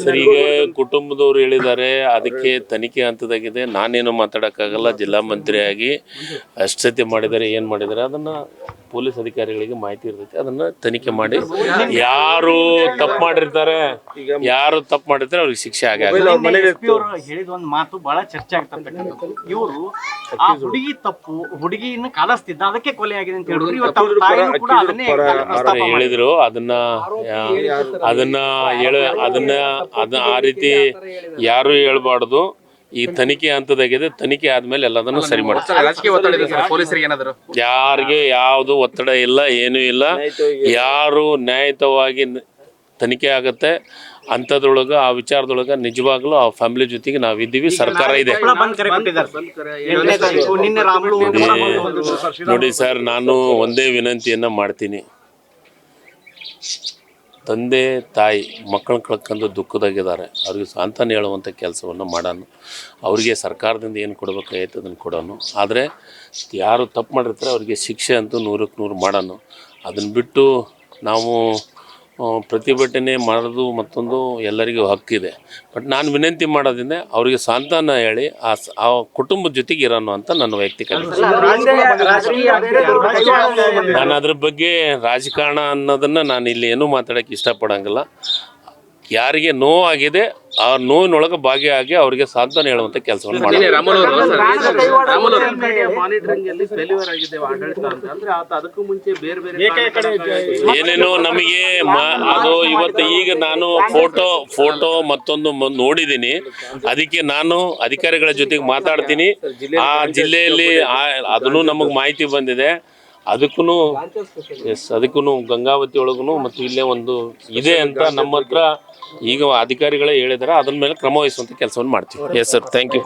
Sir, ಈಗ ಕುಟುಂಬದವರು ಹೇಳಿದ್ದಾರೆ, ಅದಕ್ಕೆ ತನಿಖೆ ಹಂತದಾಗಿದೆ. ನಾನೇನು ಮಾತಾಡೋಕ್ಕಾಗಲ್ಲ. ಜಿಲ್ಲಾ ಮಂತ್ರಿಯಾಗಿ ಅಷ್ಟು ಸತಿ ಮಾಡಿದ್ದಾರೆ, ಏನು ಮಾಡಿದ್ದಾರೆ ಅದನ್ನು ಪೊಲೀಸ್ ಅಧಿಕಾರಿಗಳಿಗೆ ಮಾಹಿತಿ ಇರ್ತೈತೆ. ಅದನ್ನು ತನಿಖೆ ಮಾಡಿ ಯಾರು ತಪ್ಪು ಮಾಡಿರ್ತಾರೆ ಅವ್ರಿಗೆ ಶಿಕ್ಷೆ ಆಗಿ ಹೇಳಿದ ಒಂದು ಮಾತು ಬಹಳ ಚರ್ಚೆ ಆಗ್ತಕ್ಕಂಥದ್ದು. ಇವರು ಆ ಹುಡುಗಿ ತಪ್ಪು, ಹುಡುಗಿಯನ್ನು ಕಾಲಿಸ್ತಿದ್ದ, ಅದಕ್ಕೆ ಕೊಲೆ ಆಗಿದೆ ಅಂತ ಹೇಳಿದ್ರು. ಆ ರೀತಿ ಯಾರು ಹೇಳ್ಬಾರ್ದು. ಈ ತನಿಖೆ ಹಂತದಾಗಿದೆ. ತನಿಖೆ ಆದ್ಮೇಲೆ ಎಲ್ಲದನ್ನು ಸರಿ ಮಾಡ್ತಾರೆ. ಯಾರಿಗೆ ಯಾವುದು ಒತ್ತಡ ಇಲ್ಲ, ಏನೂ ಇಲ್ಲ. ಯಾರು ನ್ಯಾಯಯುತವಾಗಿ ತನಿಖೆ ಆಗತ್ತೆ ಅಂಥದ್ರೊಳಗೆ, ಆ ವಿಚಾರದೊಳಗೆ ನಿಜವಾಗ್ಲೂ ಆ ಫ್ಯಾಮಿಲಿ ಜೊತೆಗೆ ನಾವಿದ್ದೀವಿ. ಸರ್ಕಾರ ಇದೆ. ನೋಡಿ ಸರ್, ನಾನು ಒಂದೇ ವಿನಂತಿಯನ್ನು ಮಾಡ್ತೀನಿ. ತಂದೆ ತಾಯಿ ಮಕ್ಕಳನ್ನ ಕಳ್ಕೊಂಡು ದುಃಖದಾಗಿದ್ದಾರೆ. ಅವ್ರಿಗೆ ಸಾಂತ್ವನ ಹೇಳುವಂಥ ಕೆಲಸವನ್ನು ಮಾಡೋಣ. ಅವರಿಗೆ ಸರ್ಕಾರದಿಂದ ಏನು ಕೊಡಬೇಕಾಗಿತ್ತು ಅದನ್ನು ಕೊಡೋಣ. ಆದರೆ ಯಾರು ತಪ್ಪು ಮಾಡಿರ್ತಾರೆ ಅವರಿಗೆ ಶಿಕ್ಷೆ ಅಂತೂ 100ಕ್ಕೆ 100 ಮಾಡೋಣ. ಅದನ್ನು ಬಿಟ್ಟು ನಾವು ಪ್ರತಿಭಟನೆ ಮಾಡೋದು ಮತ್ತೊಂದು ಎಲ್ಲರಿಗೂ ಹಕ್ಕಿದೆ. ಬಟ್ ನಾನು ವಿನಂತಿ ಮಾಡೋದ್ರಿಂದ ಅವರಿಗೆ ಸಾಂತ್ವನ ಹೇಳಿ ಆ ಕುಟುಂಬದ ಜೊತೆಗೆ ಇರೋಣ ಅಂತ ನನ್ನ ವೈಯಕ್ತಿಕ ನಾನು ಅದ್ರ ಬಗ್ಗೆ ರಾಜಕಾರಣ ಅನ್ನೋದನ್ನು ನಾನು ಇಲ್ಲಿ ಏನೂ ಮಾತಾಡೋಕ್ಕೆ ಇಷ್ಟಪಡೋಂಗಿಲ್ಲ. ಯಾರಿಗೆ ನೋವಾಗಿದೆ ಆ ನೋವಿನೊಳಗೆ ಭಾಗಿಯಾಗಿ ಅವರಿಗೆ ಸಾಂತ್ವನ ಹೇಳುವಂಥ ಕೆಲಸವನ್ನು ಮಾಡಿ. ಏನೇನೋ ನಮಗೆ ಅದು ಇವತ್ತು ಈಗ ನಾನು ಫೋಟೋ ಮತ್ತೊಂದು ನೋಡಿದ್ದೀನಿ. ಅದಕ್ಕೆ ನಾನು ಅಧಿಕಾರಿಗಳ ಜೊತೆಗೆ ಮಾತಾಡ್ತೀನಿ. ಆ ಜಿಲ್ಲೆಯಲ್ಲಿ ಅದನ್ನು ನಮಗೆ ಮಾಹಿತಿ ಬಂದಿದೆ. ಅದಕ್ಕೂ ಗಂಗಾವತಿ ಒಳಗೂ ಮತ್ತು ಇಲ್ಲೇ ಒಂದು ಇದೆ ಅಂತ ನಮ್ಮ ಹತ್ರ ಈಗ ಅಧಿಕಾರಿಗಳೇ ಹೇಳಿದ್ದಾರೆ. ಅದ್ರ ಮೇಲೆ ಕ್ರಮ ವಹಿಸುವಂಥ ಕೆಲಸವನ್ನು ಮಾಡ್ತೀವಿ. Yes sir, thank you.